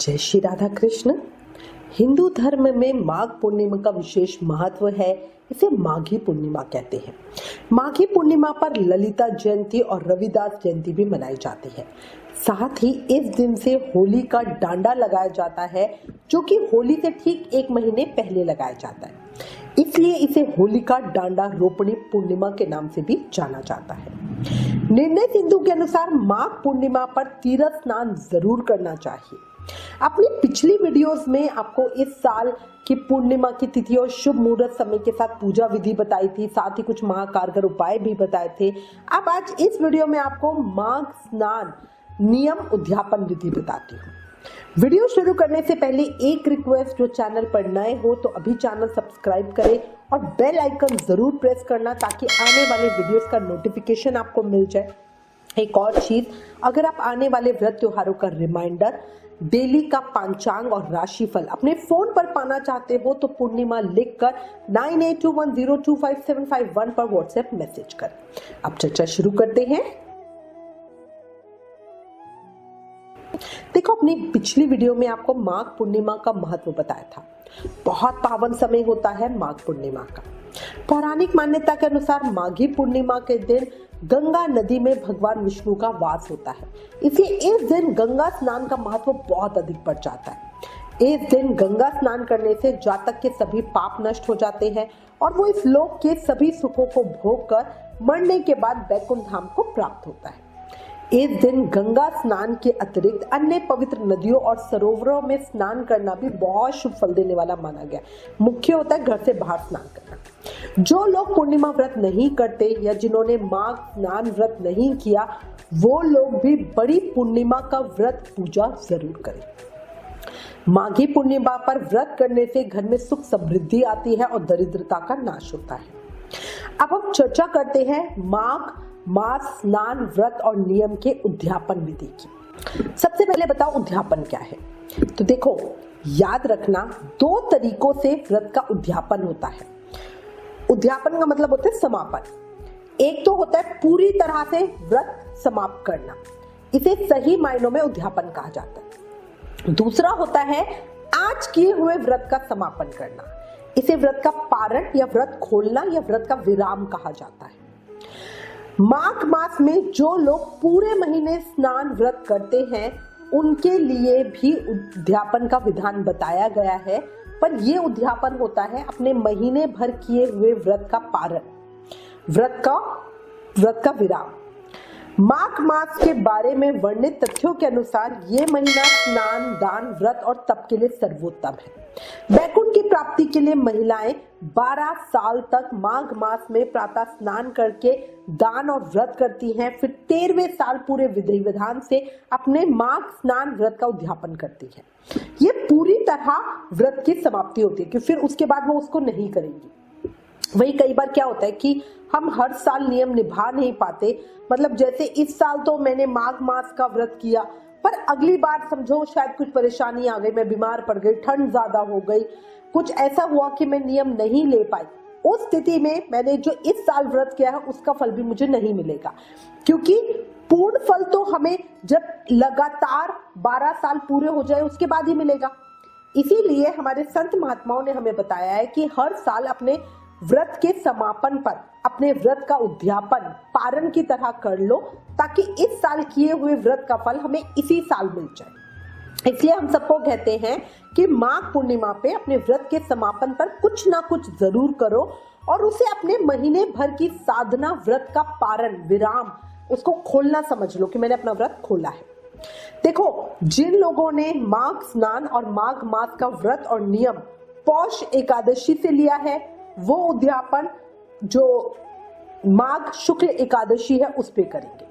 जय श्री राधा कृष्ण। हिंदू धर्म में माघ पूर्णिमा का विशेष महत्व है। इसे माघी पूर्णिमा कहते हैं। माघी पूर्णिमा पर ललिता जयंती और रविदास जयंती भी मनाई जाती है। साथ ही इस दिन से होली का डांडा लगाया जाता है, जो कि होली से ठीक एक महीने पहले लगाया जाता है। इसलिए इसे होलिका डांडा रोपणी पूर्णिमा के नाम से भी जाना जाता है। निर्णय सिंधु के अनुसार माघ पूर्णिमा पर तीर्थ स्नान जरूर करना चाहिए। अपनी पिछली वीडियोस में आपको इस साल की पूर्णिमा की तिथि और शुभ मुहूर्त समय के साथ पूजा विधि बताई थी, साथ ही कुछ महाकारगर उपाय भी बताए थे। अब आज इस वीडियो में आपको माघ स्नान नियम उद्यापन विधि बताती हूँ। वीडियो शुरू करने से पहले एक रिक्वेस्ट, जो चैनल पर नए हो तो अभी चैनल सब्सक्राइब करें और बेल आइकन जरूर प्रेस करना, ताकि आने वाले वीडियोस का नोटिफिकेशन आपको मिल जाए। एक और चीज, अगर आप आने वाले व्रत त्योहारों का रिमाइंडर, डेली का पंचांग और राशिफल अपने फोन पर पाना चाहते हो तो पूर्णिमा लिखकर 9821025751 पर व्हाट्सएप मैसेज कर। अब चर्चा शुरू करते हैं। देखो, अपनी पिछली वीडियो में आपको माघ पूर्णिमा का महत्व बताया था। बहुत पावन समय होता है माघ पूर्णिमा का। पौराणिक मान्यता के अनुसार माघी पूर्णिमा के दिन गंगा नदी में भगवान विष्णु का वास होता है। इसलिए इस दिन गंगा स्नान का महत्व बहुत अधिक बढ़ जाता है। इस दिन गंगा स्नान करने से जातक के सभी पाप नष्ट हो जाते हैं और वो इस लोक के सभी सुखों को भोग कर मरने के बाद बैकुंठ धाम को प्राप्त होता है। इस दिन गंगा स्नान के अतिरिक्त अन्य पवित्र नदियों और सरोवरों में स्नान करना भी बहुत शुभ फल देने वाला माना गया। मुख्य होता है घर से बाहर स्नान करना। जो लोग पूर्णिमा व्रत नहीं करते या जिन्होंने माघ स्नान व्रत नहीं किया, वो लोग भी बड़ी पूर्णिमा का व्रत पूजा जरूर करें। माघी पूर्णिमा पर व्रत करने से घर में सुख समृद्धि आती है और दरिद्रता का नाश होता है। अब हम चर्चा करते हैं माघ मास स्नान व्रत और नियम के उद्यापन विधि की। सबसे पहले बताओ उद्यापन क्या है। तो देखो, याद रखना, दो तरीकों से व्रत का उद्यापन होता है। उद्यापन का मतलब होता है समापन। एक तो होता है पूरी तरह से व्रत समाप्त करना, इसे सही मायनों में उद्यापन कहा जाता है। दूसरा होता है आज किए हुए व्रत का समापन करना, इसे व्रत का पारण या व्रत खोलना या व्रत का विराम कहा जाता है। माघ मास में जो लोग पूरे महीने स्नान व्रत करते हैं, उनके लिए भी उद्यापन का विधान बताया गया है, पर यह उद्यापन होता है अपने महीने भर किए हुए व्रत का पारण, व्रत का विराम। माघ मास के बारे में वर्णित तथ्यों के अनुसार ये महीना स्नान, दान, व्रत और तप के लिए सर्वोत्तम है। बैकुंठ की प्राप्ति के लिए महिलाएं 12 साल तक माघ मास में प्रातः स्नान करके दान और व्रत करती हैं, फिर 13वें साल पूरे विधि विधान से अपने माघ स्नान व्रत का उद्यापन करती हैं। ये पूरी तरह व्रत की समाप्ति होती है कि फिर उसके बाद वो उसको नहीं करेंगी। वही कई बार क्या होता है कि हम हर साल नियम निभा नहीं पाते। मतलब जैसे इस साल तो मैंने माघ मास का व्रत किया, पर अगली बार समझो शायद कुछ परेशानी आ गई, मैं बीमार पड़ गई, ठंड ज्यादा हो गई, कुछ ऐसा हुआ कि मैं नियम नहीं ले पाई। उस स्थिति में मैंने जो इस साल व्रत किया है उसका फल भी मुझे नहीं मिलेगा, क्योंकि पूर्ण फल तो हमें जब लगातार 12 साल पूरे हो जाए उसके बाद ही मिलेगा। इसीलिए हमारे संत महात्माओं ने हमें बताया है कि हर साल अपने व्रत के समापन पर अपने व्रत का उद्यापन पारण की तरह कर लो, ताकि इस साल किए हुए व्रत का फल हमें इसी साल मिल जाए। इसलिए हम सबको कहते हैं कि माघ पूर्णिमा पे अपने व्रत के समापन पर कुछ ना कुछ जरूर करो और उसे अपने महीने भर की साधना, व्रत का पारण, विराम, उसको खोलना समझ लो कि मैंने अपना व्रत खोला है। देखो, जिन लोगों ने माघ स्नान और माघ मास का व्रत और नियम पौष एकादशी से लिया है, वो उद्यापन जो माघ शुक्ल एकादशी है उस पे करेंगे।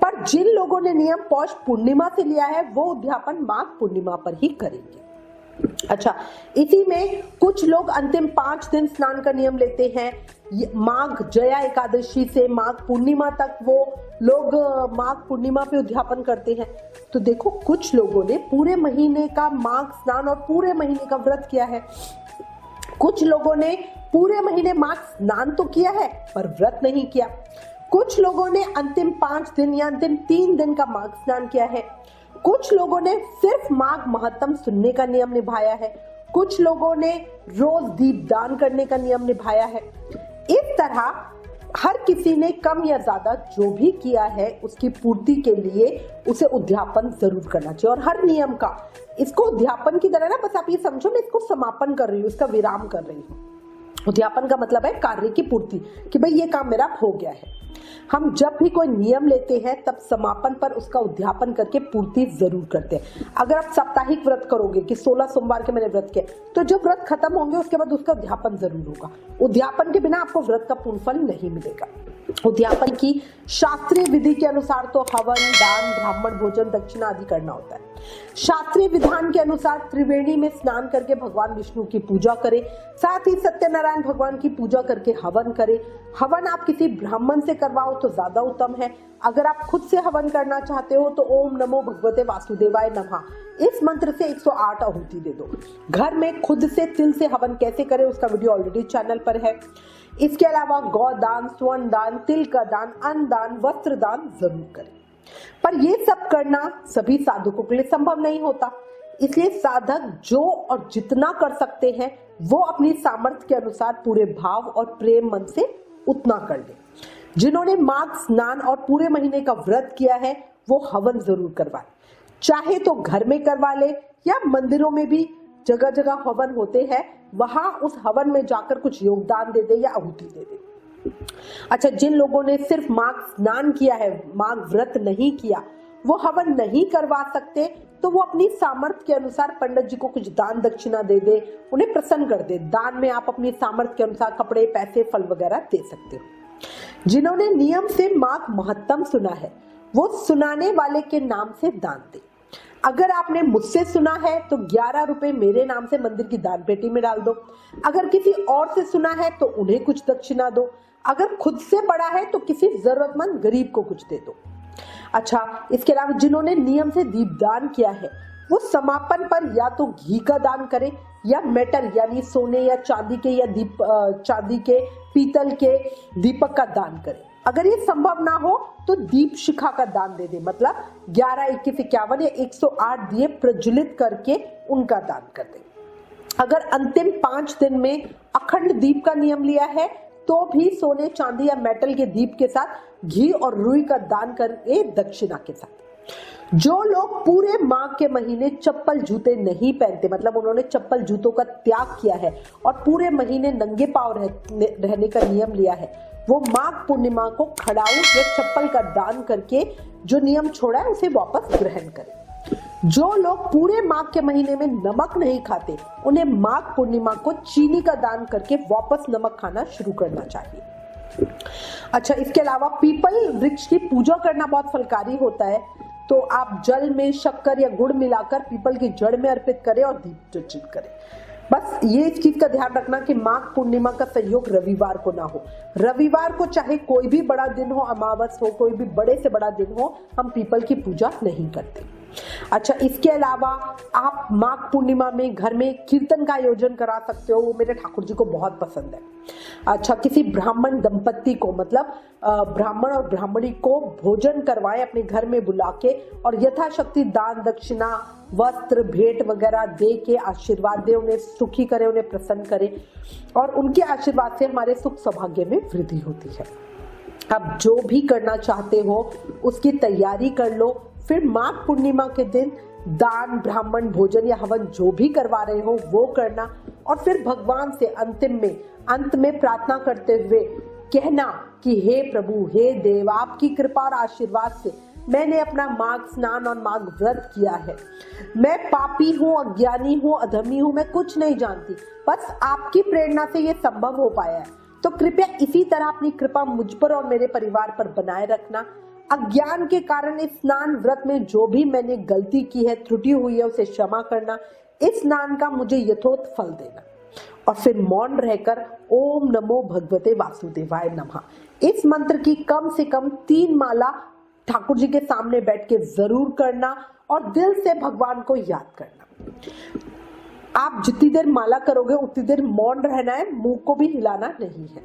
पर जिन लोगों ने नियम पौष पूर्णिमा से लिया है, वो उद्यापन माघ पूर्णिमा पर ही करेंगे। अच्छा, इसी में कुछ लोग अंतिम 5 दिन स्नान का नियम लेते हैं। माघ जया एकादशी से माघ पूर्णिमा तक वो लोग माघ पूर्णिमा पे उद्यापन करते हैं। तो देखो, कुछ लोगों ने पूरे महीने का माघ स्नान और पूरे महीने का व्रत किया है। कुछ लोगों ने पूरे महीने माघ स्नान तो किया है पर व्रत नहीं किया। कुछ लोगों ने अंतिम 5 दिन या अंतिम 3 दिन का माघ स्नान किया है। कुछ लोगों ने सिर्फ माघ महत्तम सुनने का नियम निभाया है, कुछ लोगों ने रोज दीपदान करने का नियम निभाया है। इस तरह हर किसी ने कम या ज्यादा जो भी किया है उसकी पूर्ति के लिए उसे उद्यापन जरूर करना चाहिए। और हर नियम का इसको उद्यापन की तरह ना, बस आप ये समझो मैं इसको समापन कर रही हूँ, इसका विराम कर रही हूँ। उद्यापन का मतलब है कार्य की पूर्ति, कि भाई ये काम मेरा हो गया है। हम जब भी कोई नियम लेते हैं तब समापन पर उसका उद्यापन करके पूर्ति जरूर करते हैं। अगर आप साप्ताहिक व्रत करोगे कि 16 सोमवार के मैंने व्रत किया, तो जब व्रत खत्म होंगे उसके बाद उसका उद्यापन जरूर होगा। उद्यापन के बिना आपको व्रत का पूर्ण फल नहीं मिलेगा। उद्यापन की शास्त्रीय विधि के अनुसार तो हवन, दान, ब्राह्मण भोजन, दक्षिणा आदि करना होता है। शास्त्रीय विधान के अनुसार त्रिवेणी में स्नान करके भगवान विष्णु की पूजा करें, साथ ही सत्यनारायण भगवान की पूजा करके हवन करें। हवन आप किसी ब्राह्मण से करवाओ तो ज्यादा उत्तम है। अगर आप खुद से हवन करना चाहते हो तो ओम नमो भगवते वासुदेवाय नमः इस मंत्र से 108 आहुति दे दो। घर में खुद से तिल से हवन कैसे करें उसका वीडियो ऑलरेडी चैनल पर है। इसके अलावा गौदान, स्वर्ण दान, तिल का दान, अन्न दान, वस्त्र दान जरूर करें। पर ये सब करना सभी साधकों के लिए संभव नहीं होता, इसलिए साधक जो और जितना कर सकते हैं वो अपनी सामर्थ्य के अनुसार पूरे भाव और प्रेम मन से उतना कर ले। जिन्होंने माघ स्नान और पूरे महीने का व्रत किया है वो हवन जरूर करवाए, चाहे तो घर में करवा ले या मंदिरों में भी जगह जगह हवन होते हैं, वहां उस हवन में जाकर कुछ योगदान दे दे या आहुति दे दे। अच्छा, जिन लोगों ने सिर्फ माघ स्नान किया है, माघ व्रत नहीं किया, वो हवन नहीं करवा सकते तो वो अपनी सामर्थ्य के अनुसार पंडित जी को कुछ दान दक्षिणा दे दे, उन्हें प्रसन्न कर दे। दान में आप अपनी सामर्थ्य के अनुसार कपड़े, पैसे, फल वगैरह दे सकते हो। जिन्होंने नियम से माघ महत्तम सुना है वो सुनाने वाले के नाम से दान दे। अगर आपने मुझसे सुना है तो 11 रुपए मेरे नाम से मंदिर की दान पेटी में डाल दो। अगर किसी और से सुना है तो उन्हें कुछ दक्षिणा दो। अगर खुद से पढ़ा है तो किसी जरूरतमंद गरीब को कुछ दे दो। अच्छा, इसके अलावा जिन्होंने नियम से दीपदान किया है वो समापन पर या तो घी का दान करें या मेटल यानी सोने या चांदी के या चांदी के, पीतल के दीपक का दान करें। अगर ये संभव ना हो तो दीप शिखा का दान दे दे, मतलब 11, 21, 51 या 108 दिए प्रज्वलित करके उनका दान कर दे। अगर अंतिम 5 दिन में अखंड दीप का नियम लिया है तो भी सोने, चांदी या मेटल के दीप के साथ घी और रुई का दान करे दक्षिणा के साथ। जो लोग पूरे माघ के महीने चप्पल जूते नहीं पहनते, मतलब उन्होंने चप्पल जूतों का त्याग किया है और पूरे महीने नंगे पांव रहने का नियम लिया है, वो माघ पूर्णिमा को खड़ाऊ या चप्पल का दान करके जो नियम छोड़ा है उसे वापस ग्रहण करें। जो लोग पूरे माघ के महीने में नमक नहीं खाते उन्हें माघ पूर्णिमा को चीनी का दान करके वापस नमक खाना शुरू करना चाहिए। अच्छा, इसके अलावा पीपल वृक्ष की पूजा करना बहुत फलकारी होता है, तो आप जल में शक्कर या गुड़ मिलाकर पीपल की जड़ में अर्पित करें और दीप प्रज्वलित करें। बस ये इस चीज का ध्यान रखना कि माघ पूर्णिमा का संयोग रविवार को ना हो। रविवार को चाहे कोई भी बड़ा दिन हो, अमावस हो, कोई भी बड़े से बड़ा दिन हो, हम पीपल की पूजा नहीं करते। अच्छा, इसके अलावा आप माघ पूर्णिमा में घर में कीर्तन का आयोजन करा सकते हो, वो मेरे ठाकुर जी को बहुत पसंद है। अच्छा, किसी ब्राह्मण दंपत्ति को, मतलब ब्राह्मण और ब्राह्मणी को भोजन करवाएं अपने घर में बुला के और यथाशक्ति दान दक्षिणा, वस्त्र, भेंट वगैरह दे के आशीर्वाद दे, उन्हें सुखी करे, उन्हें प्रसन्न करे और उनके आशीर्वाद से हमारे सुख सौभाग्य में वृद्धि होती है। अब जो भी करना चाहते हो उसकी तैयारी कर लो, फिर माघ पूर्णिमा के दिन दान, ब्राह्मण भोजन या हवन जो भी करवा रहे हो वो करना और फिर भगवान से अंत में प्रार्थना करते हुए कहना कि हे प्रभु, हे देव, आपकी कृपा और आशीर्वाद से मैंने अपना माघ स्नान और माघ व्रत किया है। मैं पापी हूँ, अज्ञानी हूँ, अधमी हूँ, मैं कुछ नहीं जानती, बस आपकी प्रेरणा से ये संभव हो पाया है, तो कृपया इसी तरह अपनी कृपा मुझ पर और मेरे परिवार पर बनाए रखना। अज्ञान के कारण इस स्नान व्रत में जो भी मैंने गलती की है, त्रुटि हुई है, उसे क्षमा करना। इस स्नान का मुझे यथोचित फल देना और फिर मौन रहकर ओम नमो भगवते वासुदेवाय नमः इस मंत्र की कम से कम 3 माला ठाकुर जी के सामने बैठ के जरूर करना और दिल से भगवान को याद करना। आप जितनी देर माला करोगे उतनी देर मौन रहना है, मुंह को भी हिलाना नहीं है।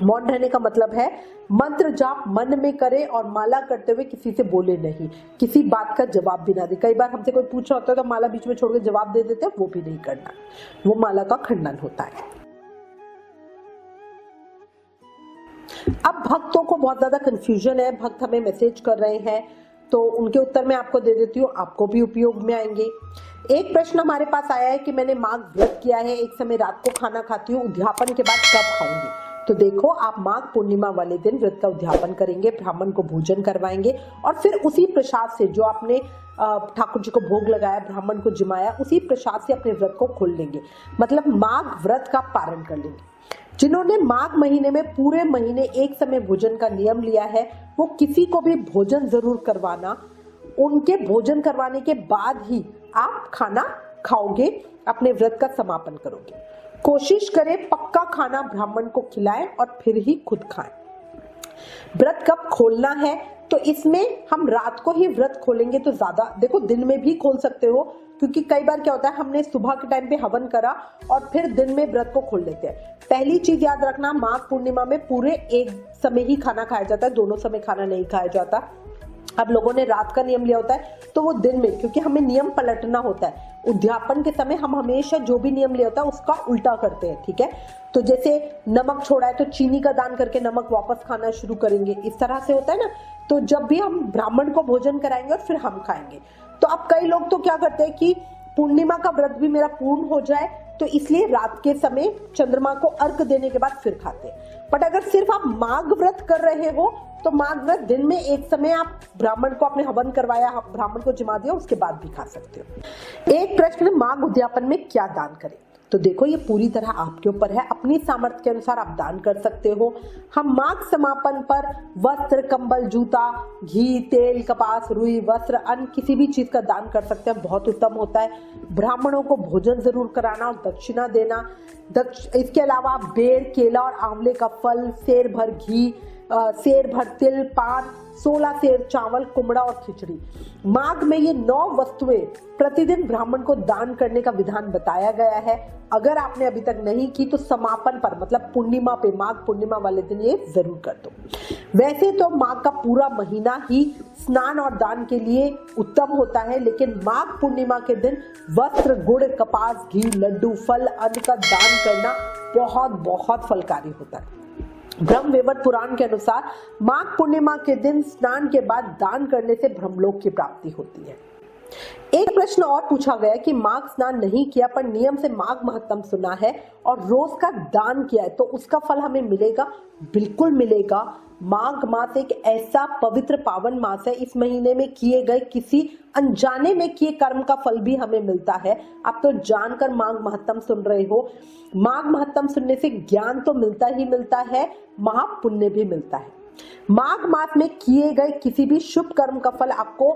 मौन रहने का मतलब है मंत्र जाप मन में करे और माला करते हुए किसी से बोले नहीं, किसी बात का जवाब भी ना दे। कई बार हमसे कोई पूछ रहा होता है तो माला बीच में छोड़ के जवाब दे देते हैं, वो भी नहीं करना, वो माला का खंडन होता है। अब भक्तों को बहुत ज्यादा कंफ्यूजन है, भक्त हमें मैसेज कर रहे हैं तो उनके उत्तर मैं आपको दे देती हूँ, आपको भी उपयोग में आएंगे। एक प्रश्न हमारे पास आया है कि मैंने माघ व्रत किया है, एक समय रात को खाना खाती हूँ, उद्यापन के बाद कब खाऊंगी? तो देखो, आप माघ पूर्णिमा वाले दिन व्रत का उद्यापन करेंगे, ब्राह्मण को भोजन करवाएंगे और फिर उसी प्रसाद से जो आपने ठाकुर जी को भोग लगाया, ब्राह्मण को जिमाया, उसी प्रसाद से अपने व्रत को खोल लेंगे, मतलब माघ व्रत का पारण कर लेंगे। जिन्होंने माघ महीने में पूरे महीने एक समय भोजन का नियम लिया है, वो किसी को भी भोजन जरूर करवाना, उनके भोजन करवाने के बाद ही आप खाना खाओगे, अपने व्रत का समापन करोगे। कोशिश करें पक्का खाना ब्राह्मण को खिलाएं और फिर ही खुद खाएं। व्रत कब खोलना है, तो इसमें हम रात को ही व्रत खोलेंगे तो ज्यादा, देखो दिन में भी खोल सकते हो, क्योंकि कई बार क्या होता है हमने सुबह के टाइम पे हवन करा और फिर दिन में व्रत को खोल लेते हैं। पहली चीज याद रखना, माघ पूर्णिमा में पूरे एक समय ही खाना खाया जाता है, दोनों समय खाना नहीं खाया जाता। अब लोगों ने रात का नियम लिया होता है तो वो दिन में, क्योंकि हमें नियम पलटना होता है, उद्यापन के समय हम हमेशा जो भी नियम लिया होता है उसका उल्टा करते हैं, ठीक है। तो जैसे नमक छोड़ा है तो चीनी का दान करके नमक वापस खाना शुरू करेंगे, इस तरह से होता है ना। तो जब भी हम ब्राह्मण को भोजन कराएंगे और फिर हम खाएंगे, तो अब कई लोग तो क्या करते हैं कि पूर्णिमा का व्रत भी मेरा पूर्ण हो जाए तो इसलिए रात के समय चंद्रमा को अर्घ देने के बाद फिर खाते हैं। बट अगर सिर्फ आप माघ व्रत कर रहे हो तो माघ व्रत दिन में एक समय आप ब्राह्मण को आपने हवन करवाया, ब्राह्मण को जिमा दिया, उसके बाद भी खा सकते हो। एक प्रश्न, माघ उद्यापन में क्या दान करें? तो देखो, ये पूरी तरह आपके ऊपर है, अपनी सामर्थ्य के अनुसार आप दान कर सकते हो। हम माघ समापन पर वस्त्र, कंबल, जूता, घी, तेल, कपास, रुई, वस्त्र, अन्न, किसी भी चीज का दान कर सकते हैं, बहुत उत्तम होता है। ब्राह्मणों को भोजन जरूर कराना और दक्षिणा देना। इसके अलावा बेर, केला और आंवले का फल, सेर भर घी, सेर भर तिल, पान, 16 सेर चावल, कुमड़ा और खिचड़ी। माघ में ये 9 वस्तुएं प्रतिदिन ब्राह्मण को दान करने का विधान बताया गया है। अगर आपने अभी तक नहीं की तो समापन पर, मतलब पूर्णिमा पे, माघ पूर्णिमा वाले दिन ये जरूर कर दो। वैसे तो माघ का पूरा महीना ही स्नान और दान के लिए उत्तम होता है, लेकिन माघ पूर्णिमा के दिन वस्त्र, गुड़, कपास, घी, लड्डू, फल, अन्न का दान करना बहुत बहुत फलकारी होता है। ब्रह्मवैवर्त पुराण के अनुसार माघ पूर्णिमा के दिन स्नान के बाद दान करने से ब्रह्मलोक की प्राप्ति होती है। एक प्रश्न और पूछा गया कि माघ स्नान नहीं किया पर नियम से माघ महत्तम सुना है और रोज का दान किया है तो उसका फल हमें मिलेगा? बिल्कुल मिलेगा। माघ मास एक ऐसा पवित्र पावन मास है, इस महीने में किए गए किसी अनजाने में किए कर्म का फल भी हमें मिलता है। आप तो जानकर माघ महत्तम सुन रहे हो। माघ महत्तम सुनने से ज्ञान तो मिलता ही मिलता है, महापुण्य भी मिलता है। माघ मास में किए गए किसी भी शुभ कर्म का फल आपको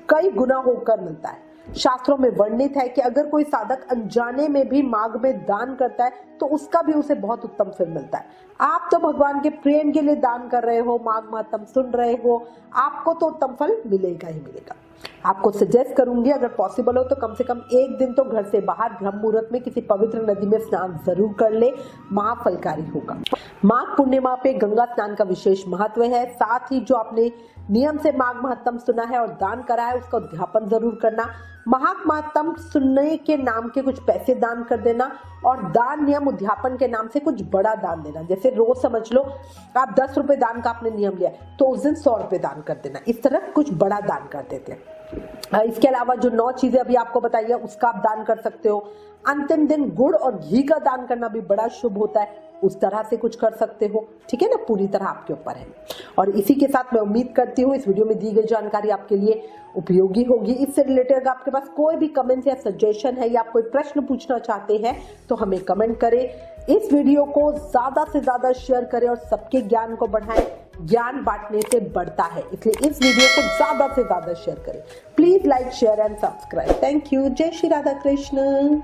कई गुना होकर मिलता है। शास्त्रों में वर्णित है कि अगर कोई साधक अनजाने में भी माघ में दान करता है तो उसका भी उसे बहुत उत्तम फल मिलता है। आप तो भगवान के प्रेम के लिए दान कर रहे हो, माघ महत्तम सुन रहे हो, आपको तो उत्तम फल मिलेगा ही मिलेगा। आपको सजेस्ट करूंगी अगर पॉसिबल हो तो कम से कम एक दिन तो घर से बाहर ब्रह्म मुहूर्त में किसी पवित्र नदी में स्नान जरूर कर ले, महाफलकारी होगा। माघ पूर्णिमा पे गंगा स्नान का विशेष महत्व है। साथ ही जो आपने नियम से माघ महत्तम सुना है और दान करा है उसका उद्यापन जरूर करना। माघ महत्तम सुनने के नाम के कुछ पैसे दान कर देना और दान नियम उद्यापन के नाम से कुछ बड़ा दान देना। जैसे रोज समझ लो आप 10 रुपए दान का आपने नियम लिया तो उस दिन 100 रुपए दान कर देना, इस तरह कुछ बड़ा दान कर देते हैं। इसके अलावा जो 9 चीजें अभी आपको बताई है उसका आप दान कर सकते हो। अंतिम दिन गुड़ और घी का दान करना भी बड़ा शुभ होता है, उस तरह से कुछ कर सकते हो। ठीक है ना, पूरी तरह आपके ऊपर है। और इसी के साथ मैं उम्मीद करती हूँ इस वीडियो में दी गई जानकारी आपके लिए उपयोगी होगी। इससे रिलेटेड अगर आपके पास कोई भी कमेंट या सजेशन है या आप कोई प्रश्न पूछना चाहते हैं तो हमें कमेंट करें। इस वीडियो को ज्यादा से ज्यादा शेयर करें और सबके ज्ञान को बढ़ाएं। ज्ञान बांटने से बढ़ता है, इसलिए इस वीडियो को ज्यादा से ज्यादा शेयर करें। Please like, share and subscribe. Thank you. जय श्री राधा कृष्ण।